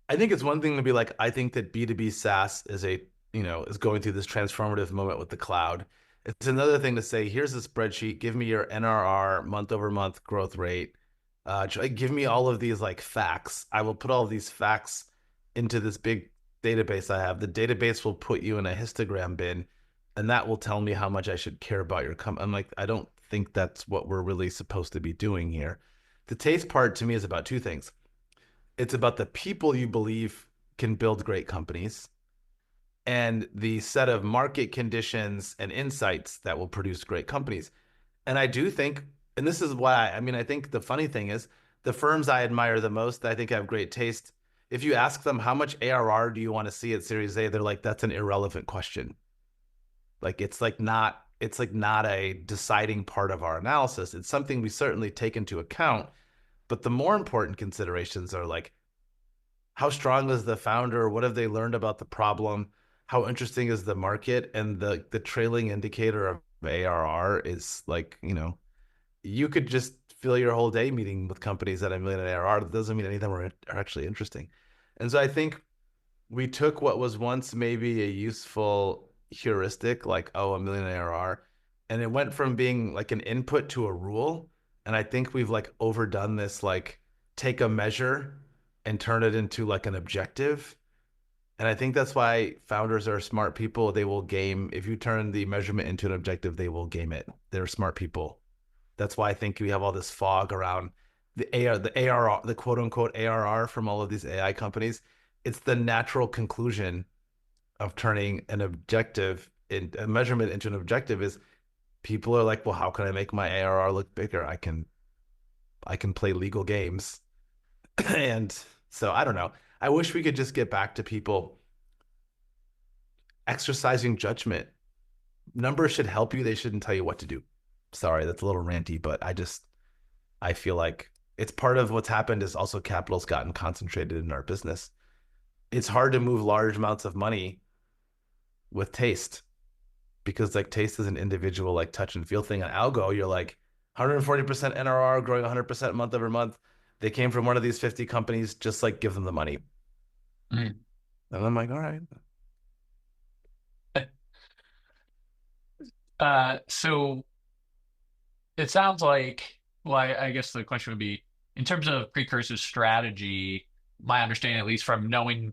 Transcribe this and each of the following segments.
I think it's one thing to be like, I think that B2B SaaS is going through this transformative moment with the cloud. It's another thing to say, here's a spreadsheet, give me your NRR, month over month growth rate. Give me all of these like facts. I will put all of these facts into this big database I have. The database will put you in a histogram bin, and that will tell me how much I should care about your company. I'm like, I don't think that's what we're really supposed to be doing here. The taste part to me is about two things. It's about the people you believe can build great companies and the set of market conditions and insights that will produce great companies. And I do think, and this is why, I mean, I think the funny thing is the firms I admire the most, I think have great taste. If you ask them how much ARR do you want to see at Series A, they're like, that's an irrelevant question. Like it's like not a deciding part of our analysis. It's something we certainly take into account, but the more important considerations are like, how strong is the founder? What have they learned about the problem? How interesting is the market? And the trailing indicator of ARR is like, you could just fill your whole day meeting with companies at a million ARR. That doesn't mean any of them are actually interesting. And so I think we took what was once maybe a useful heuristic, like, oh, a million ARR, and it went from being like an input to a rule. And I think we've like overdone this, like take a measure and turn it into like an objective. And I think that's why founders are smart people. They will game, if you turn the measurement into an objective, they will game it. They're smart people. That's why I think we have all this fog around the ARR, the quote unquote ARR from all of these AI companies. It's the natural conclusion of turning an objective in a measurement into an objective is people are like, well, how can I make my ARR look bigger? I can play legal games. And so I don't know. I wish we could just get back to people exercising judgment. Numbers should help you. They shouldn't tell you what to do. Sorry, that's a little ranty, but I feel like it's part of what's happened is also capital's gotten concentrated in our business. It's hard to move large amounts of money with taste because like taste is an individual like touch and feel thing. On Algo, you're like 140% NRR, growing 100% month over month. They came from one of these 50 companies, just like give them the money. Mm. And I'm like, all right. So it sounds like, well, I guess the question would be, in terms of Precursor's strategy, my understanding, at least from knowing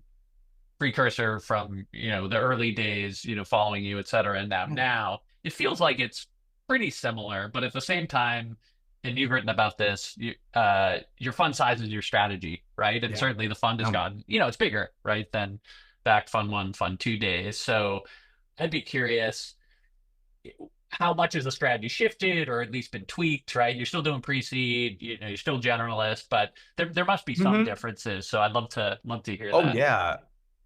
Precursor from, the early days, following you, et cetera, and now, it feels like it's pretty similar, but at the same time, and you've written about this, your fund size is your strategy, right? And Yeah. certainly the fund has Um, gotten, it's bigger, right, than back fund one, fund two days. So I'd be curious, how much has the strategy shifted or at least been tweaked, right? You're still doing pre-seed, you're still generalist, but there must be some mhm. differences. So I'd love to hear Oh, that. yeah.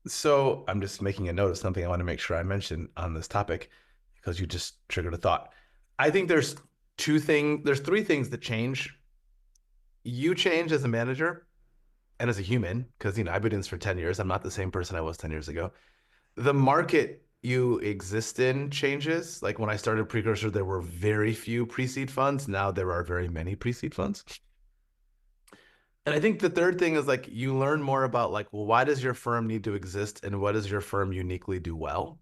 So I'm just making a note of something I want to make sure I mention on this topic because you just triggered a thought. I think there's three things that change. You change as a manager and as a human, because I've been in this for 10 years. I'm not the same person I was 10 years ago. The market you exist in changes. Like when I started Precursor, there were very few pre-seed funds. Now there are very many pre-seed funds. And I think the third thing is like you learn more about like, well, why does your firm need to exist and what does your firm uniquely do well?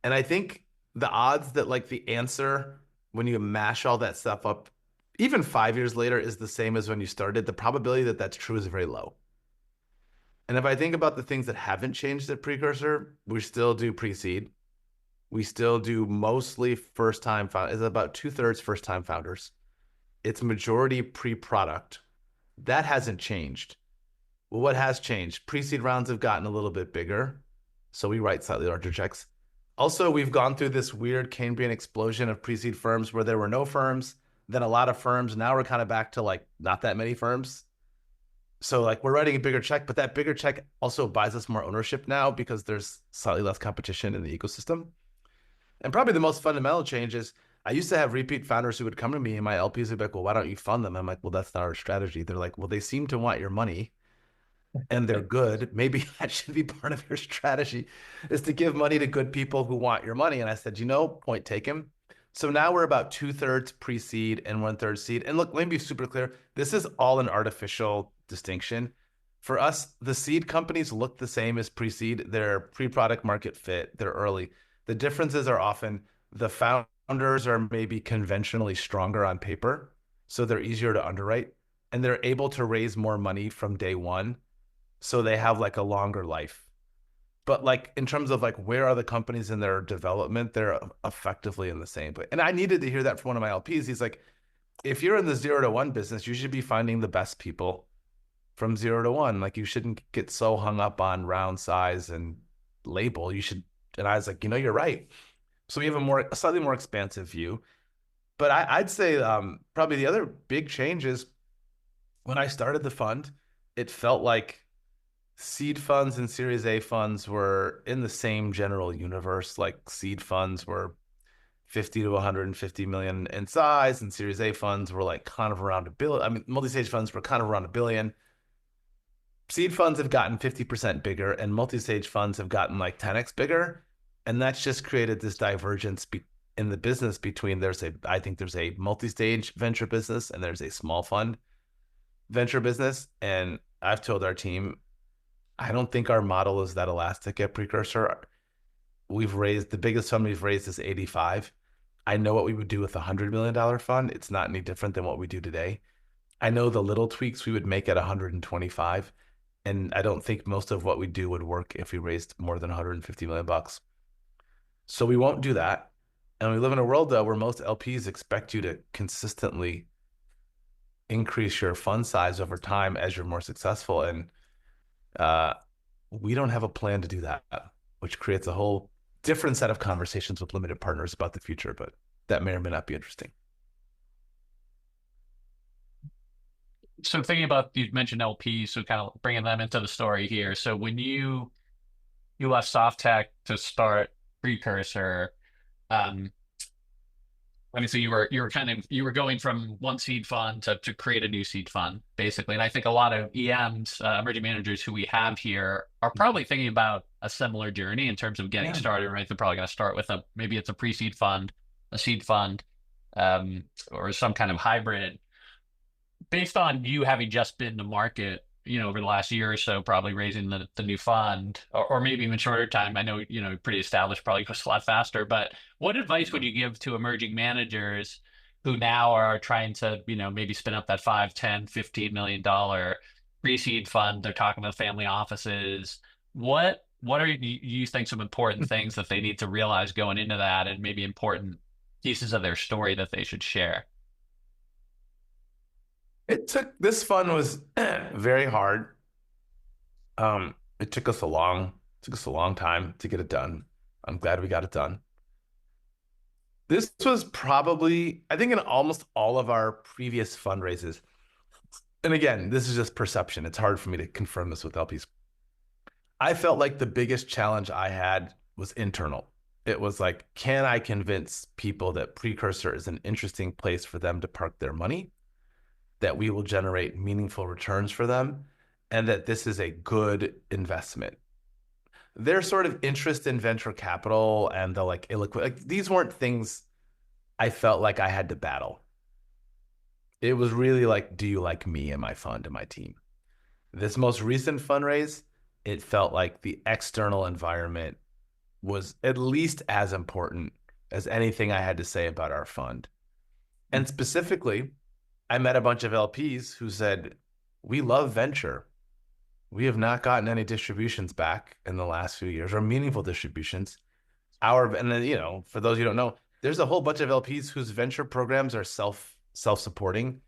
And I think the odds that like the answer when you mash all that stuff up, even 5 years later, is the same as when you started, the probability that that's true is very low. And if I think about the things that haven't changed at Precursor, we still do pre-seed. We still do mostly first time found. It's about two-thirds first time founders. It's majority pre-product. That hasn't changed. Well, what has changed? Pre-seed rounds have gotten a little bit bigger, so we write slightly larger checks. Also, we've gone through this weird Cambrian explosion of pre-seed firms where there were no firms, then a lot of firms. Now we're kind of back to like not that many firms. So like we're writing a bigger check, but that bigger check also buys us more ownership now because there's slightly less competition in the ecosystem. And probably the most fundamental change is I used to have repeat founders who would come to me and my LPs would be like, well, why don't you fund them? I'm like, well, that's not our strategy. They're like, well, they seem to want your money and they're good. Maybe that should be part of your strategy is to give money to good people who want your money. And I said, point taken. So now we're about two-thirds pre-seed and one-third seed. And look, let me be super clear. This is all an artificial distinction. For us, the seed companies look the same as pre-seed. They're pre-product market fit. They're early. The differences are often the founders are maybe conventionally stronger on paper, so they're easier to underwrite, and they're able to raise more money from day one, so they have like a longer life. But like in terms of like where are the companies in their development, they're effectively in the same place. And I needed to hear that from one of my LPs. He's like, if you're in the 0 to 1 business, you should be finding the best people from 0 to 1. Like you shouldn't get so hung up on round size and label. You should. And I was like, you're right. So we have a slightly more expansive view. But I'd say probably the other big change is when I started the fund, it felt like seed funds and Series A funds were in the same general universe. Like seed funds were 50 to 150 million in size, and Series A funds were like kind of around a billion. I mean, multi-stage funds were kind of around a billion. Seed funds have gotten 50% bigger, and multi-stage funds have gotten like 10x bigger. And that's just created this divergence in the business between I think there's a multi-stage venture business and there's a small fund venture business. And I've told our team, I don't think our model is that elastic at Precursor. We've raised the biggest fund we've raised is 85. I know what we would do with a $100 million fund. It's not any different than what we do today. I know the little tweaks we would make at 125, and I don't think most of what we do would work if we raised more than 150 million bucks. So we won't do that. And we live in a world though where most LPs expect you to consistently increase your fund size over time as you're more successful. And uh, we don't have a plan to do that, which creates a whole different set of conversations with limited partners about the future, but that may or may not be interesting. So thinking about, you mentioned LPs, so kind of bringing them into the story here. So when you left soft tech to start Precursor, um, I mean, so you were going from one seed fund to create a new seed fund, basically. And I think a lot of EMs, emerging managers who we have here, are probably thinking about a similar journey in terms of getting Yeah. started, right? They're probably going to start with maybe it's a pre-seed fund, a seed fund, or some kind of hybrid. Based on you having just been to market, over the last year or so, probably raising the new fund, or maybe even shorter time. I know, pretty established, probably goes a lot faster, but what advice would you give to emerging managers who now are trying to, maybe spin up that 5, 10, $15 million pre-seed fund? They're talking to family offices. What are you think some important things that they need to realize going into that, and maybe important pieces of their story that they should share? This fund was very hard. It took us a long time to get it done. I'm glad we got it done. This was probably, I think, in almost all of our previous fundraisers. And again, this is just perception. It's hard for me to confirm this with LPs. I felt like the biggest challenge I had was internal. It was like, can I convince people that Precursor is an interesting place for them to park their money, that we will generate meaningful returns for them, and that this is a good investment? Their sort of interest in venture capital and the like illiquid, like these weren't things I felt like I had to battle. It was really like, do you like me and my fund and my team? This most recent fundraise, it felt like the external environment was at least as important as anything I had to say about our fund. And specifically, I met a bunch of LPs who said, we love venture. We have not gotten any distributions back in the last few years or meaningful distributions. And then, for those who don't know, there's a whole bunch of LPs whose venture programs are self-supporting.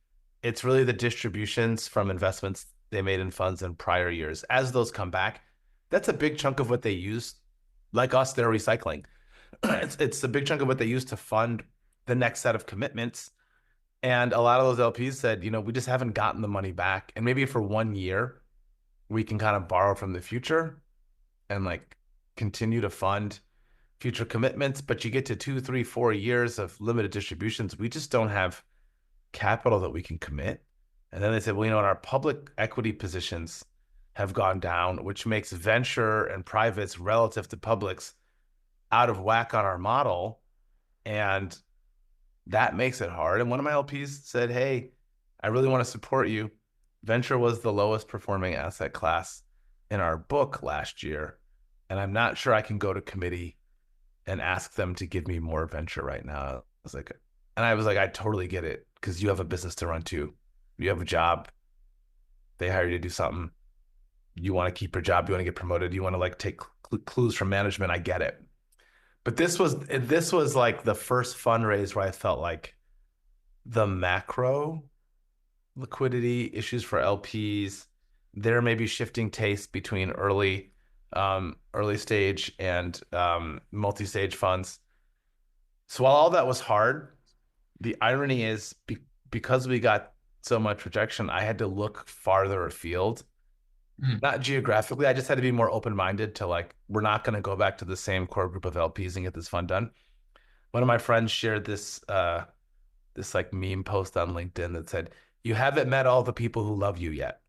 It's really the distributions from investments they made in funds in prior years. As those come back, that's a big chunk of what they use. Like us, they're recycling. It's a big chunk of what they use to fund the next set of commitments. And a lot of those LPs said, we just haven't gotten the money back. And maybe for 1 year, we can kind of borrow from the future and like continue to fund future commitments. But you get to 2, 3, 4 years of limited distributions. We just don't have capital that we can commit. And then they said, well, our public equity positions have gone down, which makes venture and privates relative to publics out of whack on our model. And that makes it hard. And one of my LPs said, hey, I really want to support you. venture was the lowest performing asset class in our book last year. And I'm not sure I can go to committee and ask them to give me more venture right now. I was like, I totally get it because you have a business to run too. You have a job. They hire you to do something. You want to keep your job. You want to get promoted. You want to like take clues from management. I get it. But this was like the first fundraise where I felt like the macro liquidity issues for LPs. There may be shifting tastes between early stage and multi-stage funds. So while all that was hard, the irony is because we got so much rejection, I had to look farther afield, Mm. not geographically. I just had to be more open-minded to like, we're not going to go back to the same core group of LPs and get this fund done. One of my friends shared this like meme post on LinkedIn that said, "You haven't met all the people who love you yet."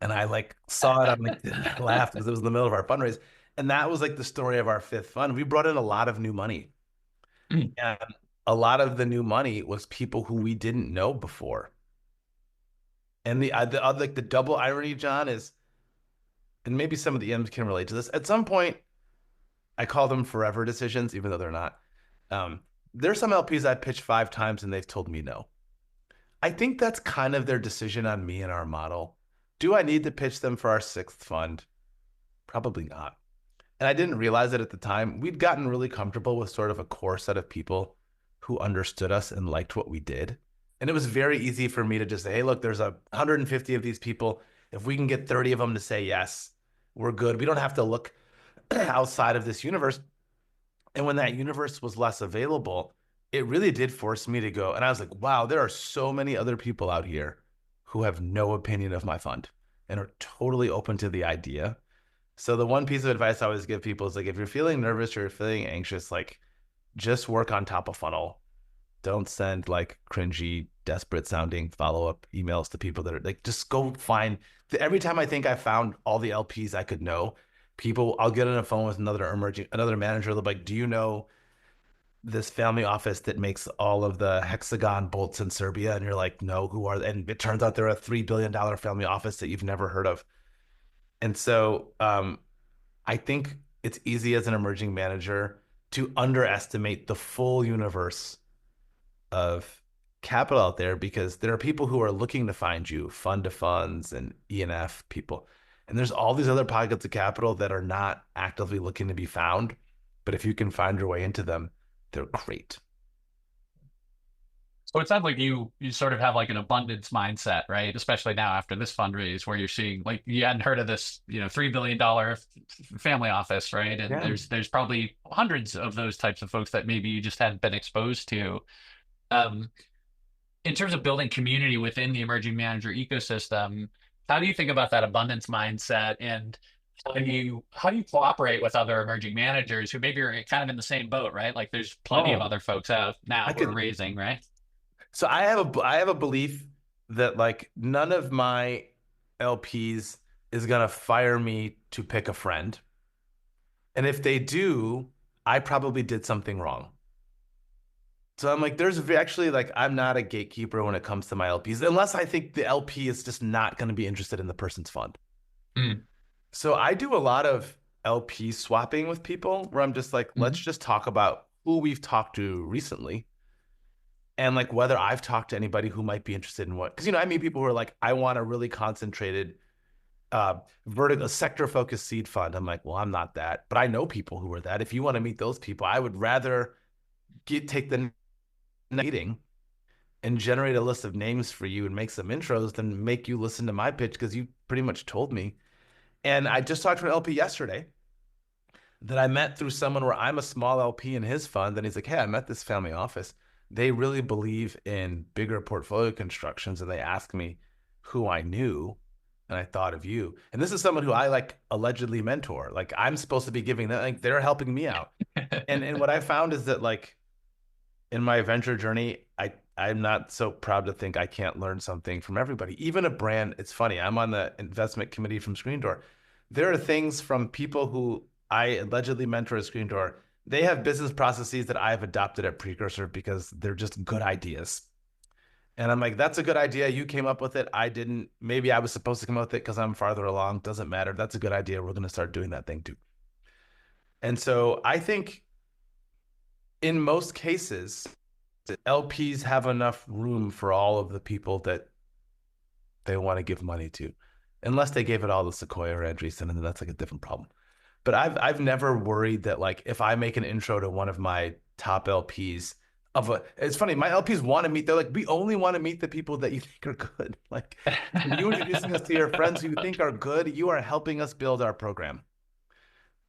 And I like saw it on LinkedIn and I laughed because it was in the middle of our fundraise. And that was like the story of our fifth fund. We brought in a lot of new money. Mm. And a lot of the new money was people who we didn't know before. And like the double irony, John, is, and maybe some of the M's can relate to this. At some point, I call them forever decisions, even though they're not. Um, there's some LPs I pitched 5 times and they've told me no. I think that's kind of their decision on me and our model. Do I need to pitch them for our sixth fund? Probably not. And I didn't realize it at the time. We'd gotten really comfortable with sort of a core set of people who understood us and liked what we did. And it was very easy for me to just say, hey, look, there's 150 of these people. If we can get 30 of them to say yes, we're good. We don't have to look outside of this universe. And when that universe was less available, it really did force me to go. And I was like, wow, there are so many other people out here who have no opinion of my fund and are totally open to the idea. So the one piece of advice I always give people is like, if you're feeling nervous or you're feeling anxious, like just work on top of funnel. Don't send like cringy, desperate sounding follow-up emails to people that are like, just go find every time I think I found all the LPs I could know, people, I'll get on a phone with another manager. They'll be like, do you know this family office that makes all of the hexagon bolts in Serbia? And you're like, no, who are they? And it turns out they're a $3 billion family office that you've never heard of. And so I think it's easy as an emerging manager to underestimate the full universe of capital out there because there are people who are looking to find you, fund to funds and E&F people. And there's all these other pockets of capital that are not actively looking to be found. But if you can find your way into them, they're great. So it sounds like you sort of have like an abundance mindset, right? Especially now after this fundraise where you're seeing like you hadn't heard of this, $3 billion family office, right? And Yeah. there's probably hundreds of those types of folks that maybe you just hadn't been exposed to. Um, in terms of building community within the emerging manager ecosystem, how do you think about that abundance mindset and how do you cooperate with other emerging managers who maybe are kind of in the same boat, right? Like there's plenty of Oh, other folks out I now who are could. raising, right? So I have a belief that like none of my LPs is gonna fire me to pick a friend. And if they do, I probably did something wrong. So I'm like, actually like I'm not a gatekeeper when it comes to my LPs, unless I think the LP is just not going to be interested in the person's fund. Mm. So I do a lot of LP swapping with people where I'm just like, let's Mhm. just talk about who we've talked to recently and like whether I've talked to anybody who might be interested in what. Because I meet people who are like, I want a really concentrated vertical sector focused seed fund. I'm like, well, I'm not that, but I know people who are that. If you want to meet those people, I would rather take the meeting and generate a list of names for you and make some intros than make you listen to my pitch because you pretty much told me. And I just talked to an LP yesterday that I met through someone where I'm a small LP in his fund. And he's like, hey, I met this family office. They really believe in bigger portfolio constructions. And they asked me who I knew. And I thought of you. And this is someone who I like allegedly mentor. Like I'm supposed to be giving them, like they're helping me out. And what I found is that like in my venture journey, I'm not so proud to think I can't learn something from everybody. Even a brand, it's funny. I'm on the investment committee from Screen Door. There are things from people who I allegedly mentor at Screen Door. They have business processes that I've adopted at Precursor because they're just good ideas. And I'm like, that's a good idea. You came up with it. I didn't. Maybe I was supposed to come up with it because I'm farther along. Doesn't matter. That's a good idea. We're going to start doing that thing too. And so I think in most cases, LPs have enough room for all of the people that they want to give money to, unless they gave it all to Sequoia or Andreessen, and then that's like a different problem. But I've never worried that like if I make an intro to one of my top LPs it's funny, my LPs want to meet, they're like, we only want to meet the people that you think are good. Like you introducing us to your friends who you think are good, you are helping us build our program.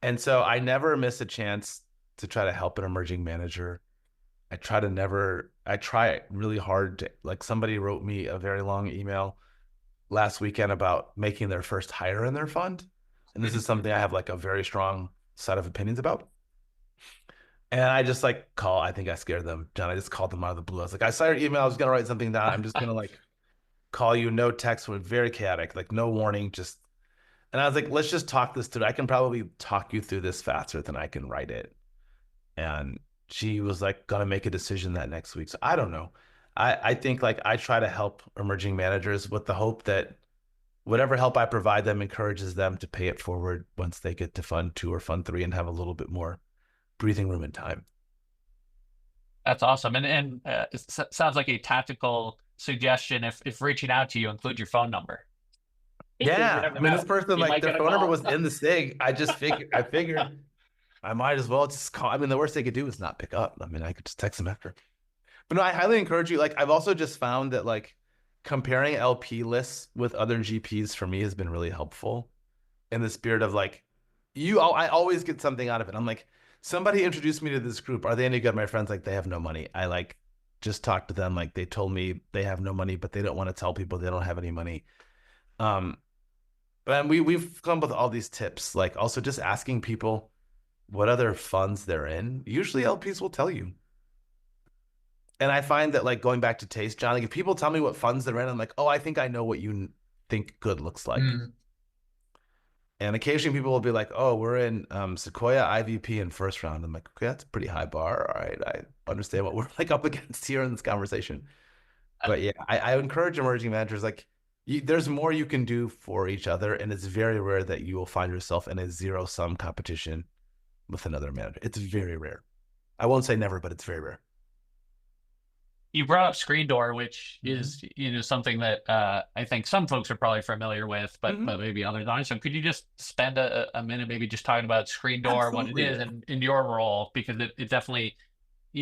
And so I never miss a chance to try to help an emerging manager. I try really hard to, like somebody wrote me a very long email last weekend about making their first hire in their fund. And this is something I have like a very strong set of opinions about. And I just like I think I scared them, John. I just called them out of the blue. I was like, I saw your email. I was going to write something down. I'm just going to like call you, no text, was very chaotic, like no warning, just. And I was like, let's just talk this through. I can probably talk you through this faster than I can write it. And she was like, gonna make a decision that next week. So I don't know. I think like I try to help emerging managers with the hope that whatever help I provide them encourages them to pay it forward once they get to fund two or fund three and have a little bit more breathing room and time. That's awesome. And it sounds like a tactical suggestion if reaching out to you, include your phone number. Because you Yeah. I never mean, this know. person, You like might their get a phone number call. was in the SIG. I figured I might as well just call. I mean, the worst they could do is not pick up. I mean, I could just text them after. But no, I highly encourage you. Like, I've also just found that like comparing LP lists with other GPs for me has been really helpful in the spirit of like, I always get something out of it. I'm like, somebody introduced me to this group. Are they any good? My friends, like, they have no money. I like just talked to them. Like, they told me they have no money, but they don't want to tell people they don't have any money. Um, and we've come up with all these tips, like also just asking people what other funds they're in. Usually LPs will tell you. And I find that like going back to taste, John, like if people tell me what funds they're in, I'm like, oh, I think I know what you think good looks like. Mm. And occasionally people will be like, oh, we're in Sequoia, IVP, and first round. I'm like, okay, that's a pretty high bar. All right, I understand what we're like up against here in this conversation. But yeah, I encourage emerging managers like there's more you can do for each other, and it's very rare that you will find yourself in a zero sum competition with another manager. It's very rare. I won't say never, but it's very rare. You brought up Screen Door, which Mm-hmm. is something that I think some folks are probably familiar with, but Mm-hmm. maybe others aren't. So could you just spend a minute maybe just talking about Screen Door, what it Absolutely. is, and in your role, because it definitely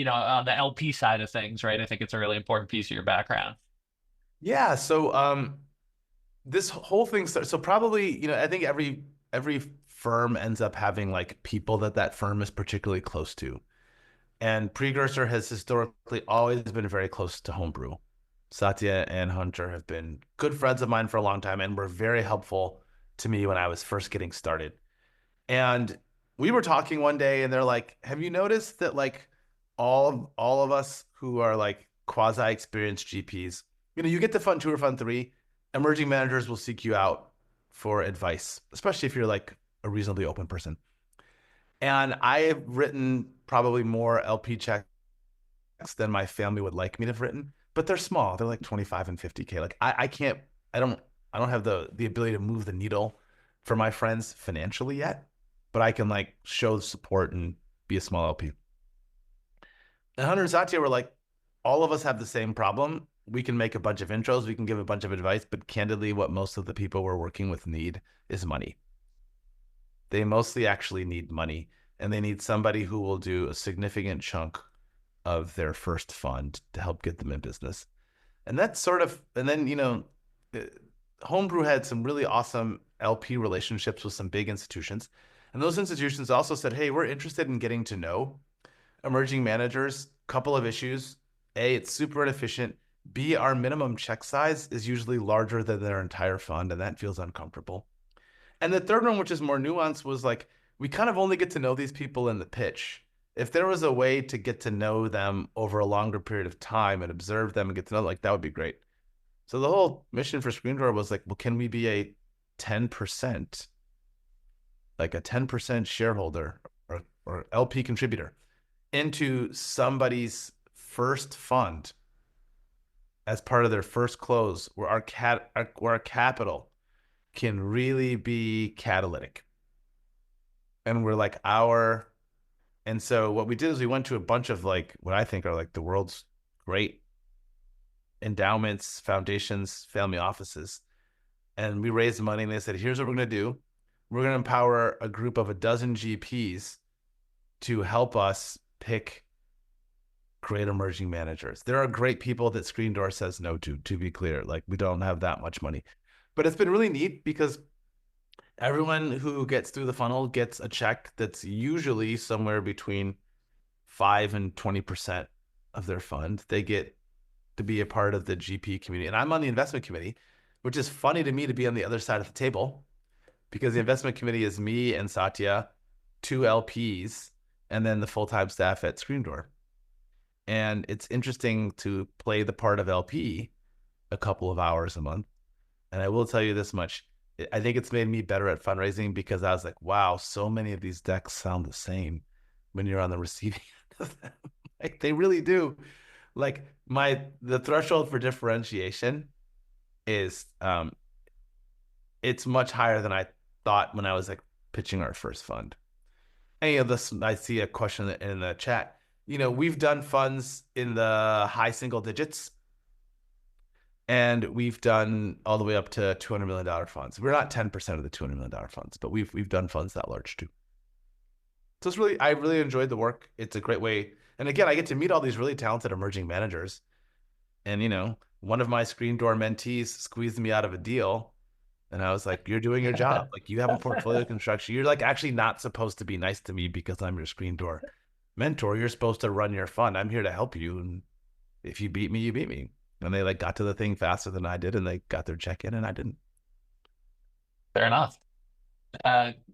on the LP side of things, right? I think it's a really important piece of your background. Yeah. So this whole thing starts. So probably I think every firm ends up having like people that firm is particularly close to. And Precursor has historically always been very close to Homebrew. Satya and Hunter have been good friends of mine for a long time and were very helpful to me when I was first getting started. And we were talking one day and they're like, "Have you noticed that like all of us who are like quasi experienced GPs, you get to fund two or fund three, emerging managers will seek you out for advice, especially if you're like a reasonably open person." And I have written probably more LP checks than my family would like me to have written, but they're small. They're like 25 and 50K. Like I can't, I don't, I don't have the ability to move the needle for my friends financially yet, but I can like show support and be a small LP. And Hunter and Satya were like, all of us have the same problem. We can make a bunch of intros, we can give a bunch of advice, but candidly, what most of the people we're working with need is money. They mostly actually need money, and they need somebody who will do a significant chunk of their first fund to help get them in business. And that's sort of, and then, uh, Homebrew had some really awesome LP relationships with some big institutions. And those institutions also said, hey, we're interested in getting to know emerging managers. Couple of issues. A, it's super inefficient. B, our minimum check size is usually larger than their entire fund, and that feels uncomfortable. And the third one, which is more nuanced, was like we kind of only get to know these people in the pitch. If there was a way to get to know them over a longer period of time and observe them and get to know them, like that would be great. So the whole mission for Screen Door was like, well, can we be a 10%, like a 10% shareholder or LP contributor into somebody's first fund as part of their first close where our capital can really be catalytic. And we're like our and so what we did is we went to a bunch of like what I think are like the world's great endowments, foundations, family offices. And we raised money and they said, here's what we're going to do. We're going to empower a group of a dozen GPs to help us pick great emerging managers. There are great people that Screen Door says no to be clear. Like we don't have that much money. But it's been really neat because everyone who gets through the funnel gets a check that's usually somewhere between 5 and 20% of their fund. They get to be a part of the GP community. And I'm on the investment committee, which is funny to me to be on the other side of the table because the investment committee is me and Satya, two LPs, and then the full-time staff at Screen Door. And it's interesting to play the part of LP a couple of hours a month. And I will tell you this much. I think it's made me better at fundraising because I was like, wow, so many of these decks sound the same when you're on the receiving end of them. Like they really do. Like the threshold for differentiation is it's much higher than I thought when I was like pitching our first fund. Any of this, I see a question in the chat. We've done funds in the high single digits and we've done all the way up to $200 million funds. We're not 10% of the $200 million funds, but we've done funds that large too. So I really enjoyed the work. It's a great way. And again, I get to meet all these really talented emerging managers. And, one of my Screen Door mentees squeezed me out of a deal. And I was like, you're doing your job. Like you have a portfolio construction. You're like actually not supposed to be nice to me because I'm your Screen Door mentor. You're supposed to run your fund. I'm here to help you. And if you beat me, you beat me. And they like got to the thing faster than I did and they got their check in and I didn't. Fair enough.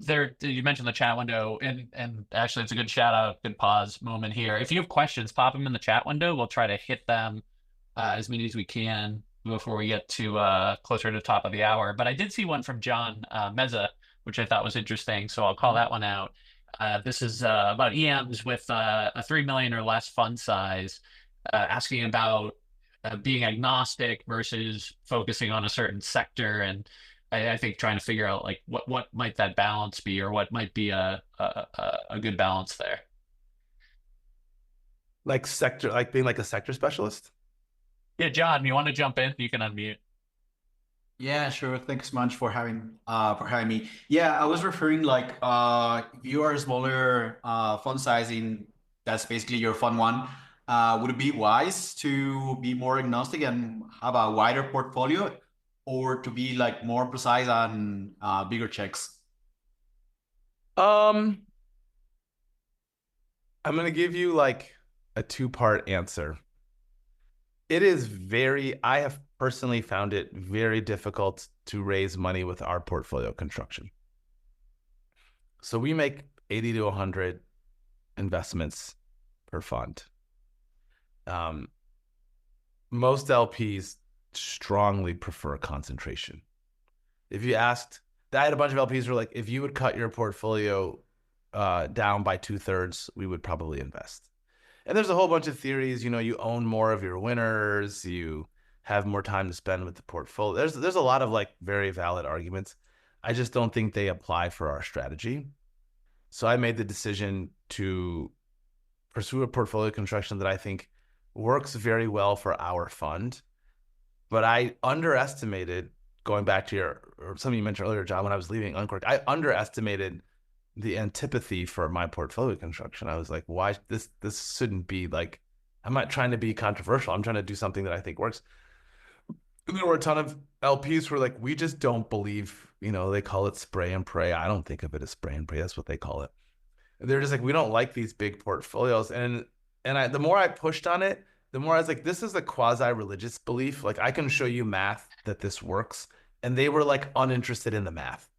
There, you mentioned the chat window, and actually, it's a good shout out, good pause moment here. If you have questions, pop them in the chat window. We'll try to hit them as many as we can before we get to closer to the top of the hour. But I did see one from John Meza, which I thought was interesting, so I'll call that one out. This is about EMs with a 3 million or less fund size, asking about being agnostic versus focusing on a certain sector and I think trying to figure out like what might that balance be or what might be a good balance there. Like sector, like being like a sector specialist. Yeah, John, you want to jump in? You can unmute. Yeah, sure. Thanks much for having me. Yeah, I was referring like if you are a smaller fund sizing, that's basically your fund one. Would it be wise to be more agnostic and have a wider portfolio, or to be like more precise on bigger checks? I'm gonna give you like a two-part answer. I have personally found it very difficult to raise money with our portfolio construction. So we make 80 to 100 investments per fund. Most LPs strongly prefer concentration. If you asked, I had a bunch of LPs who were like, if you would cut your portfolio down by 2/3, we would probably invest. And there's a whole bunch of theories. You own more of your winners. You have more time to spend with the portfolio. There's a lot of like very valid arguments. I just don't think they apply for our strategy. So I made the decision to pursue a portfolio construction that I think works very well for our fund. But I underestimated, going back to or something you mentioned earlier, John, when I was leaving Uncork, I underestimated the antipathy for my portfolio construction. I was like, why this shouldn't be like, I'm not trying to be controversial. I'm trying to do something that I think works. And there were a ton of LPs who were like, we just don't believe, they call it spray and pray. I don't think of it as spray and pray. That's what they call it. And they're just like, we don't like these big portfolios. And the more I pushed on it, the more I was like, this is a quasi-religious belief. Like I can show you math that this works. And they were like uninterested in the math.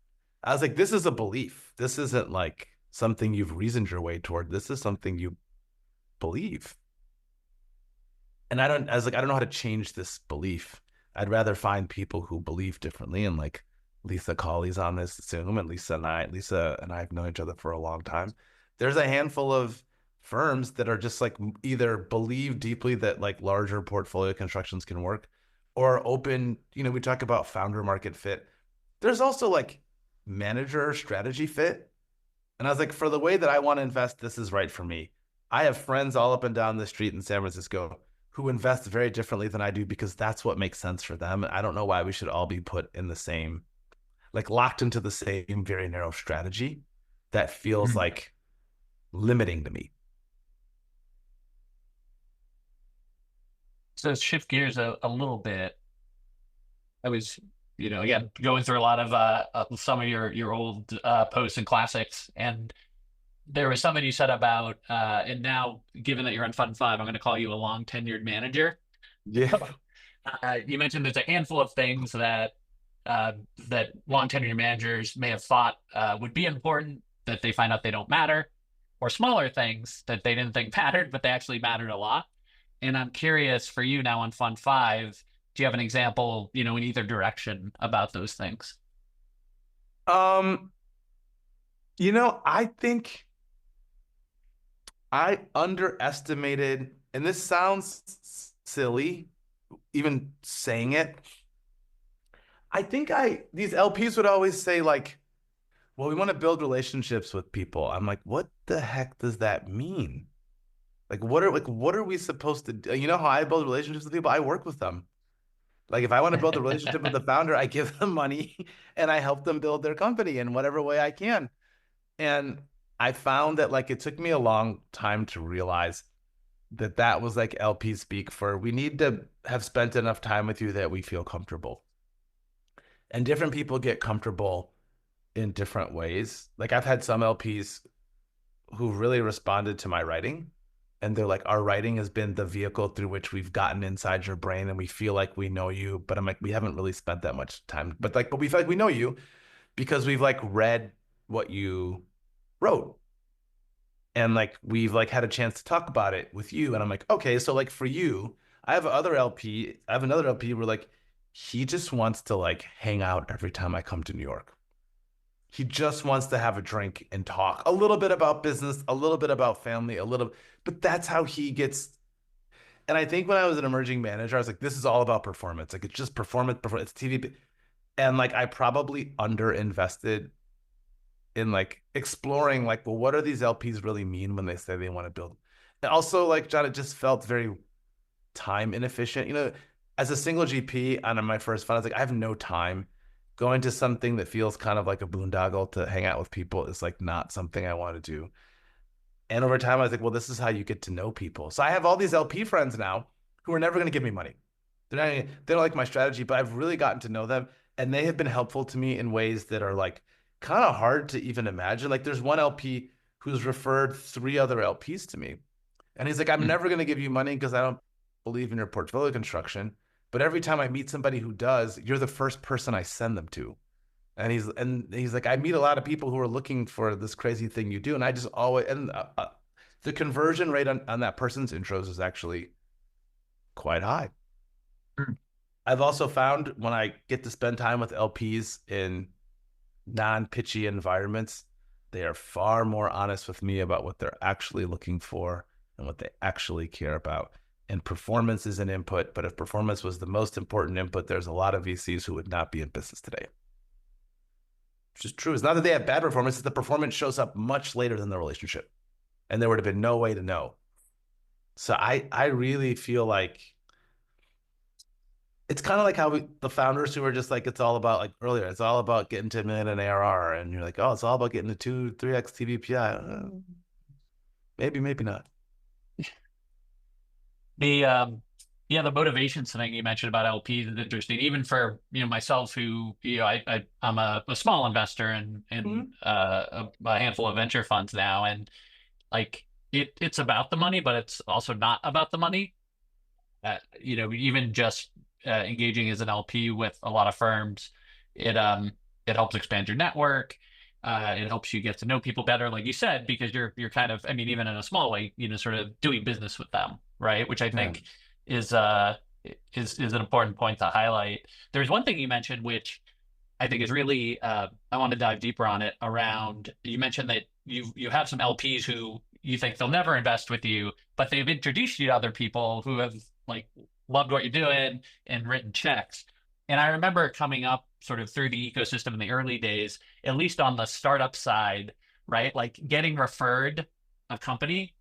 I was like, this is a belief. This isn't like something you've reasoned your way toward. This is something you believe. And I was like, I don't know how to change this belief. I'd rather find people who believe differently. And like Lisa Colley's on this Zoom, and Lisa and I have known each other for a long time. There's a handful of firms that are just like either believe deeply that like larger portfolio constructions can work or open, we talk about founder market fit. There's also like manager strategy fit. And I was like, for the way that I want to invest, this is right for me. I have friends all up and down the street in San Francisco who invest very differently than I do because that's what makes sense for them. I don't know why we should all be put in the same, like locked into the same very narrow strategy that feels like limiting to me. So shift gears a little bit. I was, again, going through a lot of some of your old posts and classics, and there was something you said about, and now given that you're in Fund Five, I'm going to call you a long tenured manager. Yeah. You mentioned there's a handful of things that long tenured managers may have thought would be important that they find out they don't matter, or smaller things that they didn't think mattered, but they actually mattered a lot. And I'm curious for you now on Fund Five, do you have an example, in either direction about those things? Um, I think I underestimated, and this sounds silly, even saying it. I think these LPs would always say like, well, we want to build relationships with people. I'm like, what the heck does that mean? What are we supposed to do? You know how I build relationships with people? I work with them. Like if I want to build a relationship with the founder, I give them money and I help them build their company in whatever way I can. And I found that like it took me a long time to realize that that was like LP speak for we need to have spent enough time with you that we feel comfortable. And different people get comfortable in different ways. Like I've had some LPs who really responded to my writing. And they're like, our writing has been the vehicle through which we've gotten inside your brain and we feel like we know you. But I'm like, we haven't really spent that much time. But we feel like we know you because we've like read what you wrote. And like we've like had a chance to talk about it with you. And I'm like, okay, so like for you, I have another LP where like he just wants to like hang out every time I come to New York. He just wants to have a drink and talk a little bit about business, a little bit about family, but that's how he gets. And I think when I was an emerging manager, I was like, this is all about performance. Like it's just performance, it's TV. And like I probably underinvested in like exploring like, well, what do these LPs really mean when they say they want to build? And also, like, John, it just felt very time inefficient. As a single GP on my first fund, I was like, I have no time. Going to something that feels kind of like a boondoggle to hang out with people is like not something I want to do. And over time, I was like, well, this is how you get to know people. So I have all these LP friends now who are never going to give me money. They don't like my strategy, but I've really gotten to know them. And they have been helpful to me in ways that are like kind of hard to even imagine. Like there's one LP who's referred 3 other LPs to me. And he's like, I'm never going to give you money because I don't believe in your portfolio construction. But every time I meet somebody who does, you're the first person I send them to. And he's like, I meet a lot of people who are looking for this crazy thing you do. And I just always, and the conversion rate on that person's intros is actually quite high. I've also found when I get to spend time with LPs in non-pitchy environments, they are far more honest with me about what they're actually looking for and what they actually care about. And performance is an input, but if performance was the most important input, there's a lot of VCs who would not be in business today. Which is true. It's not that they have bad performance, it's the performance shows up much later than the relationship. And there would have been no way to know. So I really feel like it's kind of like how the founders who are just like, it's all about like earlier, it's all about getting to $1 million in ARR. And you're like, oh, it's all about getting to 2-3x TVPI. Maybe, maybe not. The motivations thing you mentioned about LPs is interesting. Even for myself, who I'm a small investor in a handful of venture funds now, and like it's about the money, but it's also not about the money. Even just engaging as an LP with a lot of firms, it helps expand your network. It helps you get to know people better, like you said, because you're kind of, I mean, even in a small way, sort of doing business with them, right? Which I think is an important point to highlight. There's one thing you mentioned, which I think is really, I want to dive deeper on it. Around, you mentioned that you have some LPs who you think they'll never invest with you, but they've introduced you to other people who have like loved what you're doing and written checks. And I remember coming up sort of through the ecosystem in the early days, at least on the startup side, right? Like getting referred a company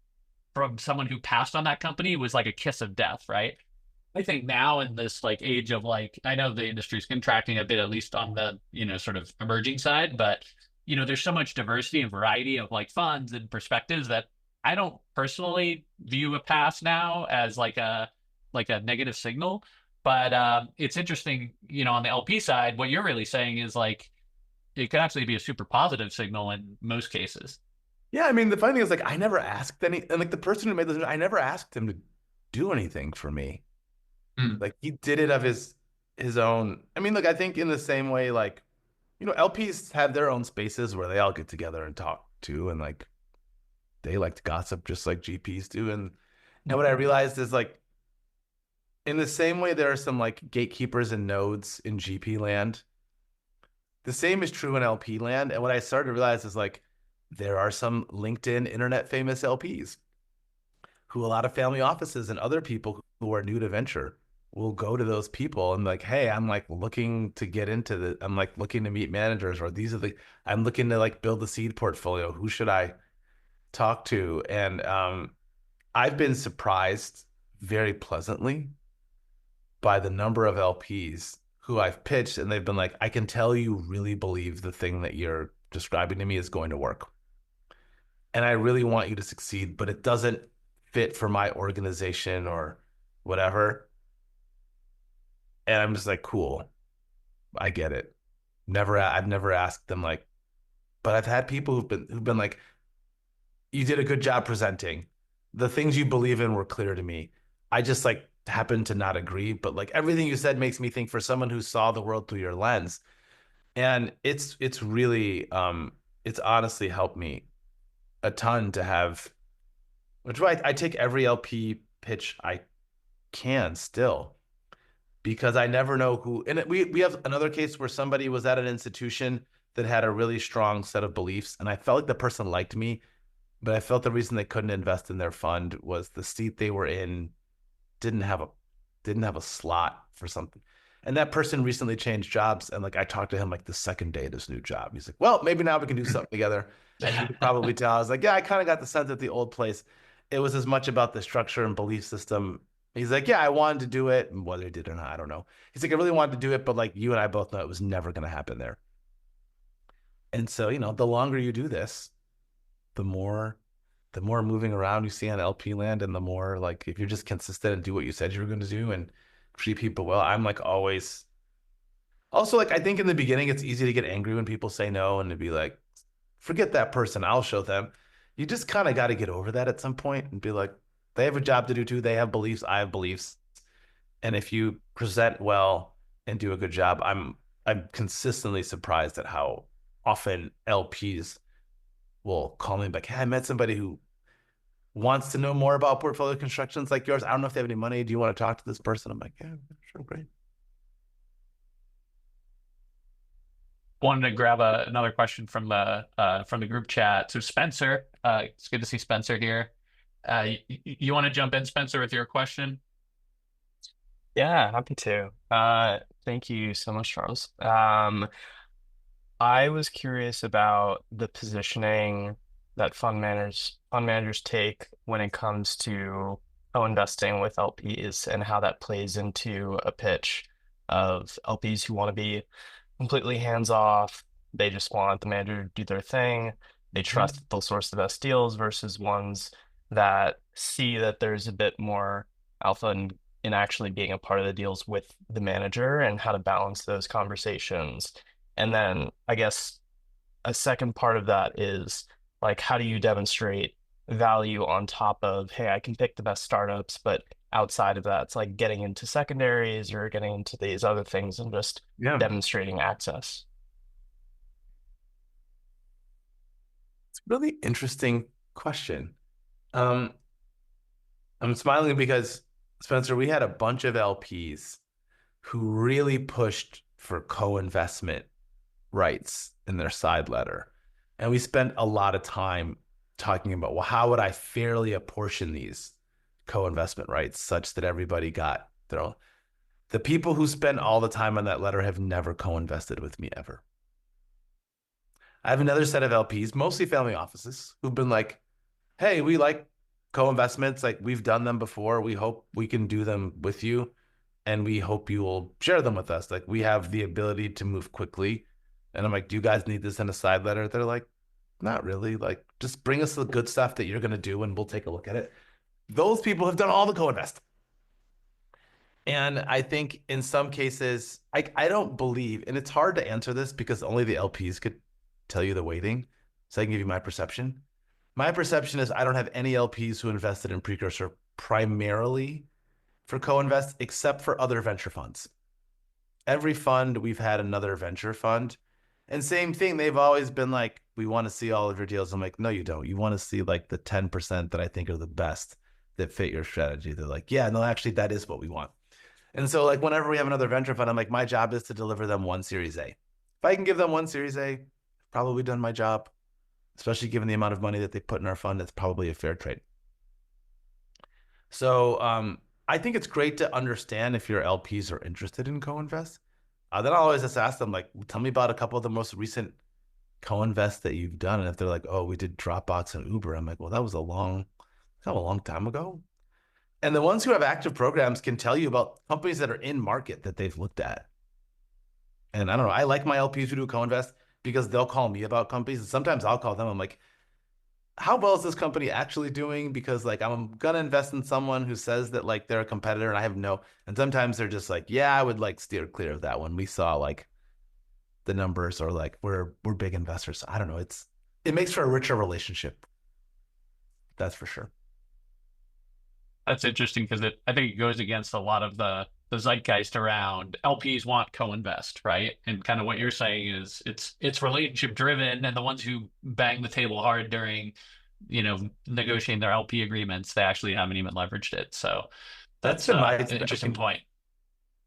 from someone who passed on that company was like a kiss of death, right? I think now in this like age of like, I know the industry's contracting a bit, at least on the, sort of emerging side, but there's so much diversity and variety of like funds and perspectives that I don't personally view a pass now as like a negative signal. But it's interesting, on the LP side, what you're really saying is like it could actually be a super positive signal in most cases. Yeah, I mean, the funny thing is like I never asked any, and like the person who made this, I never asked him to do anything for me. Mm. Like he did it of his own. I mean, look, I think in the same way, like, LPs have their own spaces where they all get together and talk too, and like they like to gossip just like GPs do. And what I realized is like in the same way there are some like gatekeepers and nodes in GP land, the same is true in LP land. And what I started to realize is like there are some LinkedIn internet famous LPs who a lot of family offices and other people who are new to venture will go to those people and like, hey, I'm like looking to get into I'm like looking to meet managers, or I'm looking to like build the seed portfolio. Who should I talk to? And I've been surprised very pleasantly by the number of LPs who I've pitched, and they've been like, I can tell you really believe the thing that you're describing to me is going to work. And I really want you to succeed, but it doesn't fit for my organization or whatever. And I'm just like, cool, I get it. I've never asked them like, but I've had people who've been like, you did a good job presenting. The things you believe in were clear to me. I just like happen to not agree, but like everything you said makes me think for someone who saw the world through your lens. And it's really it's honestly helped me a ton to have, which I take every LP pitch I can still, because I never know who. And we have another case where somebody was at an institution that had a really strong set of beliefs, and I felt like the person liked me, but I felt the reason they couldn't invest in their fund was the seat they were in didn't have a didn't have a slot for something. And that person recently changed jobs, and like I talked to him like the second day of this new job. He's like, "Well, maybe now we can do something together." And he could probably tell. I was like, "Yeah, I kind of got the sense at the old place, it was as much about the structure and belief system." He's like, "Yeah, I wanted to do it, and whether he did or not, I don't know." He's like, "I really wanted to do it, but like you and I both know it was never going to happen there." And so, the longer you do this, the more moving around you see on LP land, and the more like if you're just consistent and do what you said you were going to do and treat people well. I'm like always also like I think in the beginning it's easy to get angry when people say no and to be like, forget that person, I'll show them. You just kind of got to get over that at some point and be like, they have a job to do too. They have beliefs, I have beliefs. And if you present well and do a good job, I'm consistently surprised at how often LPs will call me back, hey, I met somebody who wants to know more about portfolio constructions like yours. I don't know if they have any money. Do you want to talk to this person? I'm like, yeah, sure, great. Wanted to grab another question from the group chat. So Spencer, it's good to see Spencer here. You want to jump in, Spencer, with your question? Yeah, happy to. Thank you so much, Charles. I was curious about the positioning that fund managers take when it comes to co-investing with LPs and how that plays into a pitch of LPs who want to be completely hands off. They just want the manager to do their thing. They trust that they'll source the best deals versus ones that see that there's a bit more alpha in actually being a part of the deals with the manager and how to balance those conversations. And then I guess a second part of that is like, how do you demonstrate value on top of, hey, I can pick the best startups, but outside of that, it's like getting into secondaries or getting into these other things and just demonstrating access. It's a really interesting question. I'm smiling because, Spencer, we had a bunch of LPs who really pushed for co-investment rights in their side letter. And we spent a lot of time talking about, well, how would I fairly apportion these co-investment rights such that everybody got their own? The people who spend all the time on that letter have never co-invested with me ever. I have another set of LPs, mostly family offices, who've been like, hey, we like co-investments. Like, we've done them before. We hope we can do them with you. And we hope you will share them with us. Like, we have the ability to move quickly. And I'm like, do you guys need this in a side letter? They're like, not really. Like, just bring us the good stuff that you're going to do and we'll take a look at it. Those people have done all the co-invest. And I think in some cases, I don't believe, and it's hard to answer this because only the LPs could tell you the weighting. So I can give you my perception. My perception is I don't have any LPs who invested in Precursor primarily for co-invest, except for other venture funds. Every fund, we've had another venture fund. And same thing, they've always been like, we want to see all of your deals. I'm like, no, you don't. You want to see like the 10% that I think are the best that fit your strategy. They're like, yeah, no, actually, that is what we want. And so like whenever we have another venture fund, I'm like, my job is to deliver them one Series A. If I can give them one Series A, I've probably done my job, especially given the amount of money that they put in our fund. It's probably a fair trade. So I think it's great to understand if your LPs are interested in co-invest. Then I'll always just ask them, like, tell me about a couple of the most recent co-invest that you've done. And if they're like, oh, we did Dropbox and Uber, I'm like, well, that was a long time ago. And the ones who have active programs can tell you about companies that are in market that they've looked at. And I don't know, I like my LPs who do co-invest because they'll call me about companies. And sometimes I'll call them. I'm like, how well is this company actually doing? Because like, I'm gonna invest in someone who says that like they're a competitor and I have no, and sometimes they're just like, yeah, I would like steer clear of that one. We saw like the numbers, or like we're big investors. I don't know. It makes for a richer relationship. That's for sure. That's interesting because I think it goes against a lot of the zeitgeist around LPs want co-invest, right? And kind of what you're saying is it's relationship driven, and the ones who bang the table hard during, negotiating their LP agreements, they actually haven't even leveraged it. So That's that's been my an interesting point.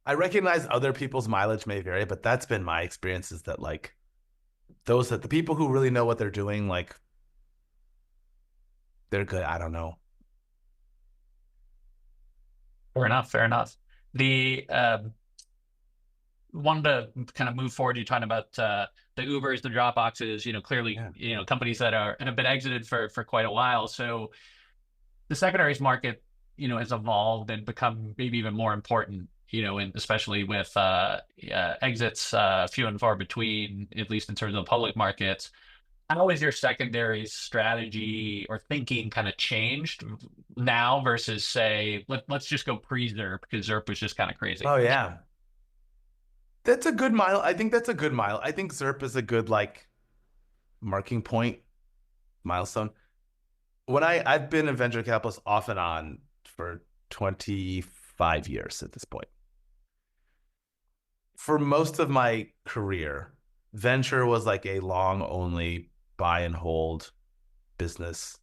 I recognize other people's mileage may vary, but that's been my experience, is that like the people who really know what they're doing, like they're good. I don't know. Fair enough. Fair enough. The wanted to kind of move forward. You're talking about the Ubers, the Dropboxes. Clearly, companies that have been exited for quite a while. So the secondaries market, has evolved and become maybe even more important. And especially with exits few and far between, at least in terms of the public markets. How has your secondaries strategy or thinking kind of changed now versus say, let's just go pre-ZERP because ZERP was just kind of crazy? Oh yeah. That's a good mile. I think that's a good mile. I think ZERP is a good like marking point, milestone. When I've been a venture capitalist off and on for 25 years at this point. For most of my career, venture was like a long only buy and hold business.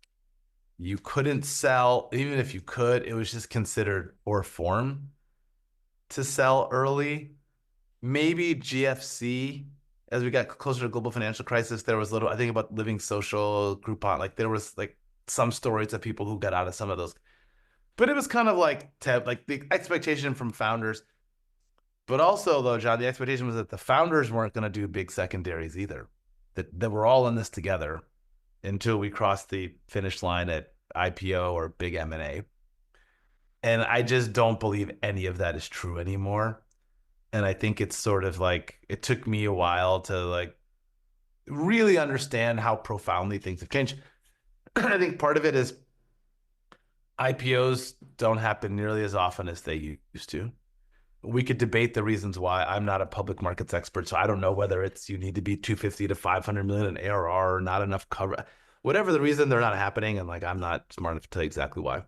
You couldn't sell, even if you could, it was just considered poor form to sell early. Maybe GFC, as we got closer to global financial crisis, there was little, I think about Living Social, Groupon, like there was like some stories of people who got out of some of those. But it was kind of like the expectation from founders. But also though, John, the expectation was that the founders weren't going to do big secondaries either. That we're all in this together until we cross the finish line at IPO or big M&A. And I just don't believe any of that is true anymore. And I think it's sort of like, it took me a while to like really understand how profoundly things have changed. I think part of it is IPOs don't happen nearly as often as they used to. We could debate the reasons why. I'm not a public markets expert, so I don't know whether it's you need to be 250 to 500 million in ARR or not enough cover. Whatever the reason, they're not happening, and like I'm not smart enough to tell you exactly why.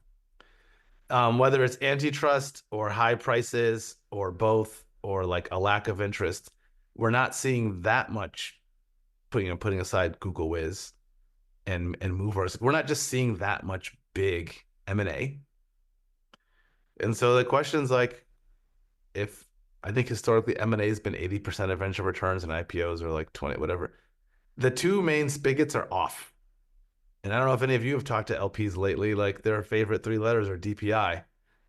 Whether it's antitrust or high prices or both, or like a lack of interest, we're not seeing that much. Putting aside Google Wiz and movers, we're not just seeing that much big M&A. And so the question's like, if I think historically M&A has been 80% of venture returns and IPOs are like 20, whatever. The two main spigots are off. And I don't know if any of you have talked to LPs lately, like their favorite three letters are DPI.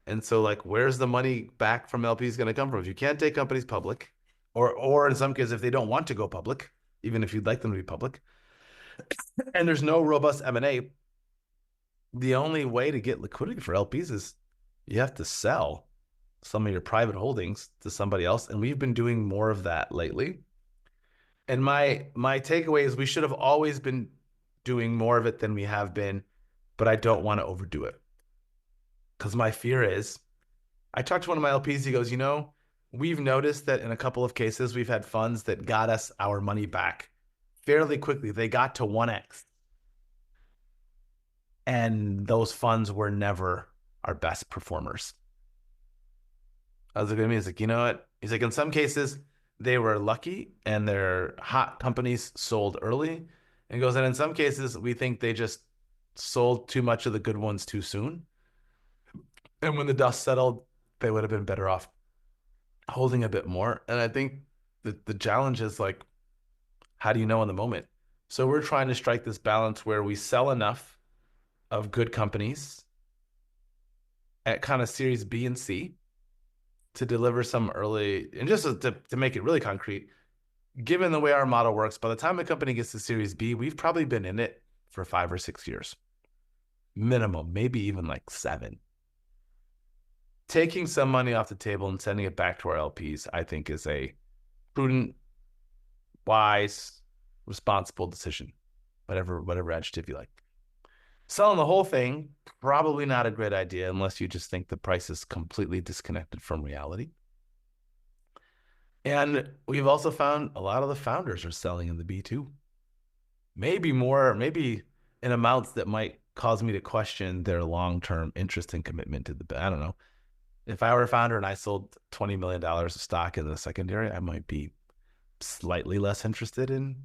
And so like where's the money back from LPs going to come from? If you can't take companies public, or in some cases if they don't want to go public, even if you'd like them to be public, and there's no robust M&A, the only way to get liquidity for LPs is you have to sell some of your private holdings to somebody else. And we've been doing more of that lately. And my takeaway is we should have always been doing more of it than we have been, but I don't want to overdo it. Because my fear is, I talked to one of my LPs, he goes, we've noticed that in a couple of cases, we've had funds that got us our money back fairly quickly. They got to 1x. And those funds were never our best performers. I was looking at me, he's like, you know what? He's like, in some cases, they were lucky and their hot companies sold early. And he goes, and in some cases, we think they just sold too much of the good ones too soon. And when the dust settled, they would have been better off holding a bit more. And I think the challenge is like, how do you know in the moment? So we're trying to strike this balance where we sell enough of good companies at kind of series B and C to deliver some early, and just to make it really concrete, given the way our model works, by the time a company gets to series B, we've probably been in it for 5 or 6 years. Minimum, maybe even like 7. Taking some money off the table and sending it back to our LPs, I think, is a prudent, wise, responsible decision, whatever adjective you like. Selling the whole thing, probably not a great idea unless you just think the price is completely disconnected from reality. And we've also found a lot of the founders are selling in the B2. Maybe more, maybe in amounts that might cause me to question their long-term interest and commitment to I don't know. If I were a founder and I sold $20 million of stock in the secondary, I might be slightly less interested in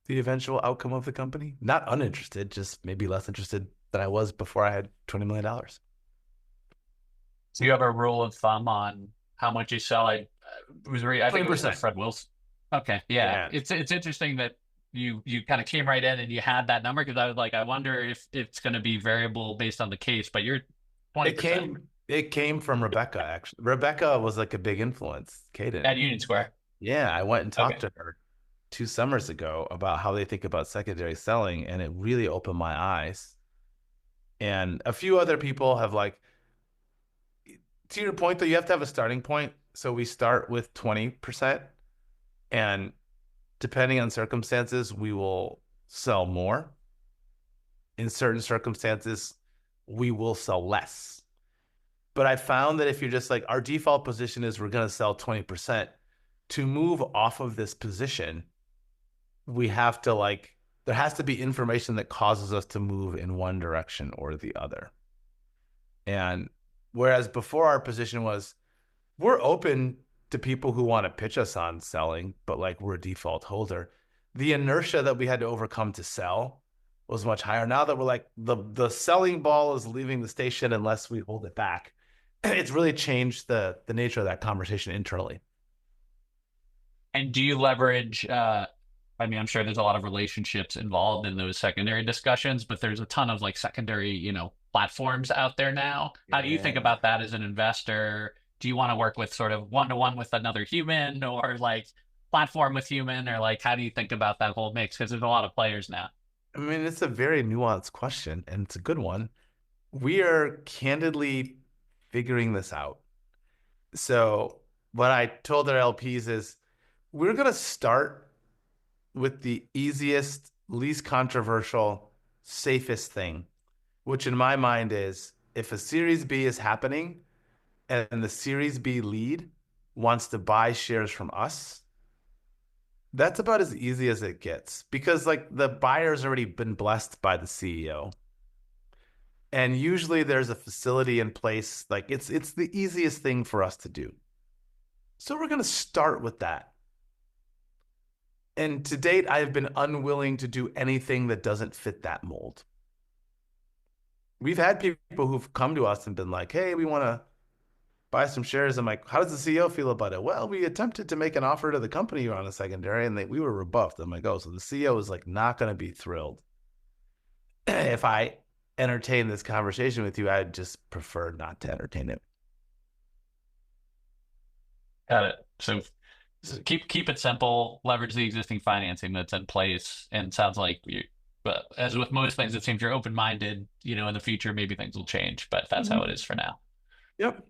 the eventual outcome of the company. Not uninterested, just maybe less interested than I was before I had $20 million. So you have a rule of thumb on how much you sell? I think it was 20%. Fred Wilson. Okay, yeah. It's interesting that you kind of came right in and you had that number, because I was like, I wonder if it's going to be variable based on the case, but you're 20%. It came from Rebecca, actually. Rebecca was like a big influence, Caden. At Union Square. Yeah, I went and talked to her 2 summers ago about how they think about secondary selling, and it really opened my eyes. And a few other people have, like, to your point, though, you have to have a starting point. So we start with 20%, and depending on circumstances, we will sell more. In certain circumstances, we will sell less. But I found that if you're just like, our default position is we're going to sell 20%, to move off of this position, we have to there has to be information that causes us to move in one direction or the other. And whereas before our position was, we're open to people who want to pitch us on selling, but we're a default holder. The inertia that we had to overcome to sell was much higher. Now that we're like, the selling ball is leaving the station unless we hold it back, it's really changed the nature of that conversation internally. And do you leverage, I'm sure there's a lot of relationships involved in those secondary discussions, but there's a ton of secondary, platforms out there now. Yeah. How do you think about that as an investor? Do you want to work with sort of one-to-one with another human, or platform with human, or how do you think about that whole mix? Because there's a lot of players now. I mean, it's a very nuanced question, and it's a good one. We are candidly figuring this out. So what I told our LPs is, we're going to start with the easiest, least controversial, safest thing, which in my mind is, if a Series B is happening and the Series B lead wants to buy shares from us, that's about as easy as it gets, because the buyer's already been blessed by the CEO. And usually there's a facility in place. It's the easiest thing for us to do. So we're going to start with that. And to date, I've been unwilling to do anything that doesn't fit that mold. We've had people who've come to us and been like, hey, we want to buy some shares. I'm like, how does the CEO feel about it? Well, we attempted to make an offer to the company on a secondary, and we were rebuffed. I'm like, oh, so the CEO is not going to be thrilled. if I entertain this conversation with you, I'd just prefer not to entertain it. Got it. So keep it simple, leverage the existing financing that's in place, and sounds like you, but as with most things, it seems you're open-minded. In the future, maybe things will change, but that's how it is for now. Yep.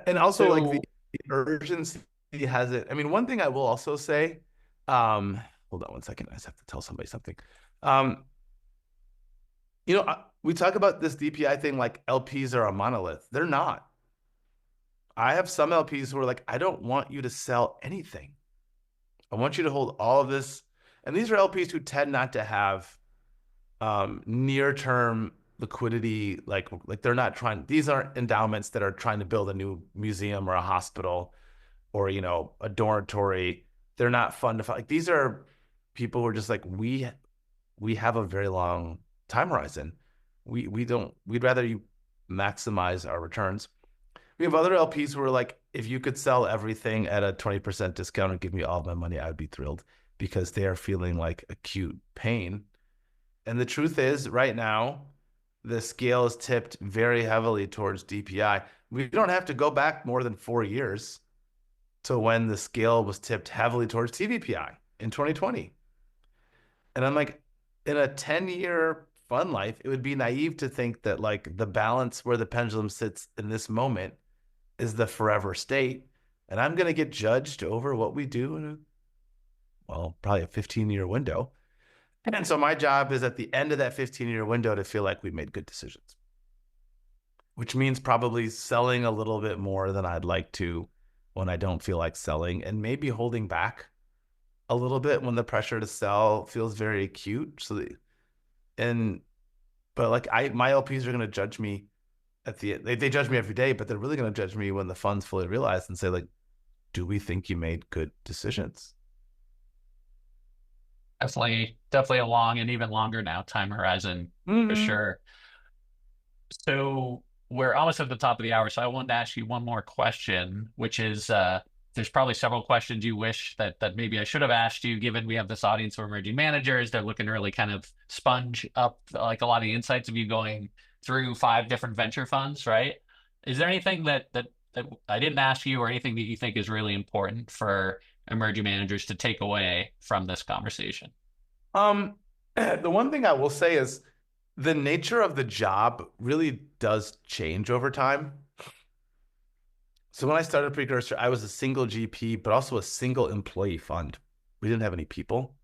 And also like the So, urgency has it. I mean, one thing I will also say, hold on one second. I just have to tell somebody something. We talk about this DPI thing like LPs are a monolith. They're not. I have some LPs who are like, I don't want you to sell anything. I want you to hold all of this. And these are LPs who tend not to have near-term liquidity. Like they're not trying, these aren't endowments that are trying to build a new museum or a hospital or, a dormitory. They're not fun to find. Like these are people who are just like, we have a very long time horizon. We'd rather you maximize our returns. We have other LPs who are like, if you could sell everything at a 20% discount and give me all of my money, I would be thrilled, because they are feeling like acute pain. And the truth is, right now, the scale is tipped very heavily towards DPI. We don't have to go back more than 4 years to when the scale was tipped heavily towards TVPI in 2020. And I'm like, in a 10-year fund life, it would be naive to think that like the balance where the pendulum sits in this moment is the forever state. And I'm going to get judged over what we do in probably a 15-year window. And so my job is at the end of that 15-year window to feel like we made good decisions, which means probably selling a little bit more than I'd like to when I don't feel like selling, and maybe holding back a little bit when the pressure to sell feels very acute. But like my LPs are going to judge me at the end. They judge me every day, but they're really going to judge me when the fund's fully realized and say like, do we think you made good decisions? definitely a long and even longer now time horizon for sure. So we're almost at the top of the hour, so I wanted to ask you one more question, which is there's probably several questions you wish that maybe I should have asked you, given we have this audience of emerging managers. They're looking to really kind of sponge up like a lot of the insights of you going through 5 different venture funds, right? Is there anything that I didn't ask you, or anything that you think is really important for emerging managers to take away from this conversation? The one thing I will say is the nature of the job really does change over time. So when I started Precursor, I was a single GP, but also a single employee fund. We didn't have any people.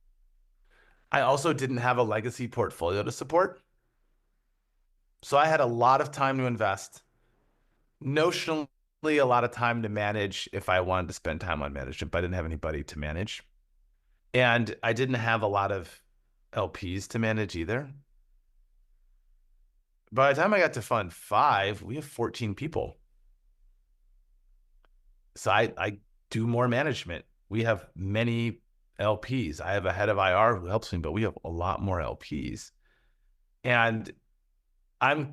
I also didn't have a legacy portfolio to support. So I had a lot of time to invest, notionally a lot of time to manage if I wanted to spend time on management, but I didn't have anybody to manage. And I didn't have a lot of LPs to manage either. By the time I got to fund 5, we have 14 people. So I do more management. We have many LPs. I have a head of IR who helps me, but we have a lot more LPs. And I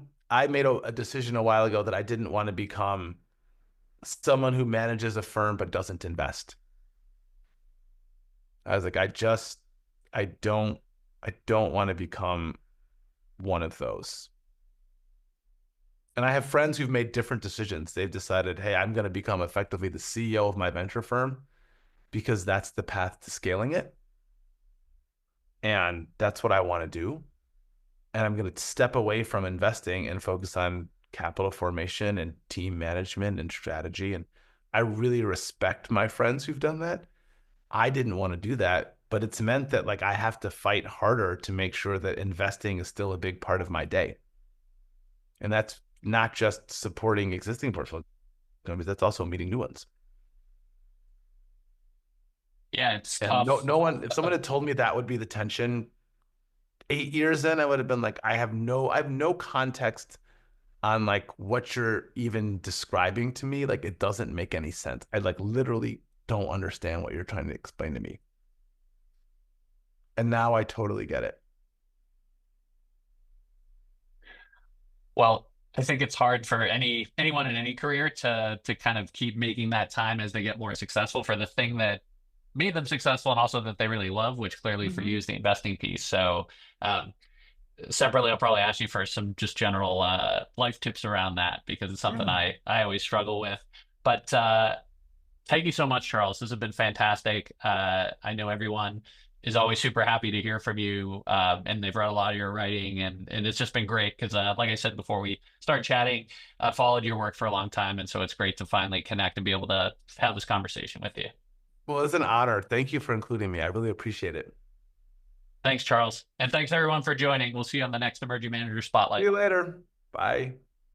made a decision a while ago that I didn't want to become someone who manages a firm but doesn't invest. I was like, I don't want to become one of those. And I have friends who've made different decisions. They've decided, hey, I'm going to become effectively the CEO of my venture firm because that's the path to scaling it. And that's what I want to do. And I'm going to step away from investing and focus on capital formation and team management and strategy. And I really respect my friends who've done that. I didn't want to do that, but it's meant that like I have to fight harder to make sure that investing is still a big part of my day. And that's not just supporting existing portfolio companies, that's also meeting new ones. Yeah, it's And tough. no one, if someone had told me that would be the tension 8 years in, I would have been like, I have no context on like what you're even describing to me. Like it doesn't make any sense. I like literally don't understand what you're trying to explain to me. And now I totally get it. Well, I think it's hard for anyone in any career to kind of keep making that time as they get more successful for the thing that made them successful, and also that they really love, which clearly for you is the investing piece. So separately, I'll probably ask you for some just general life tips around that because it's something Yeah. I always struggle with. But thank you so much, Charles. This has been fantastic. I know everyone is always super happy to hear from you, and they've read a lot of your writing, and it's just been great because, like I said before we start chatting, I followed your work for a long time, and so it's great to finally connect and be able to have this conversation with you. Well, it's an honor. Thank you for including me. I really appreciate it. Thanks, Charles, and thanks everyone for joining. We'll see you on the next Emerging Manager See Spotlight. you later. Bye.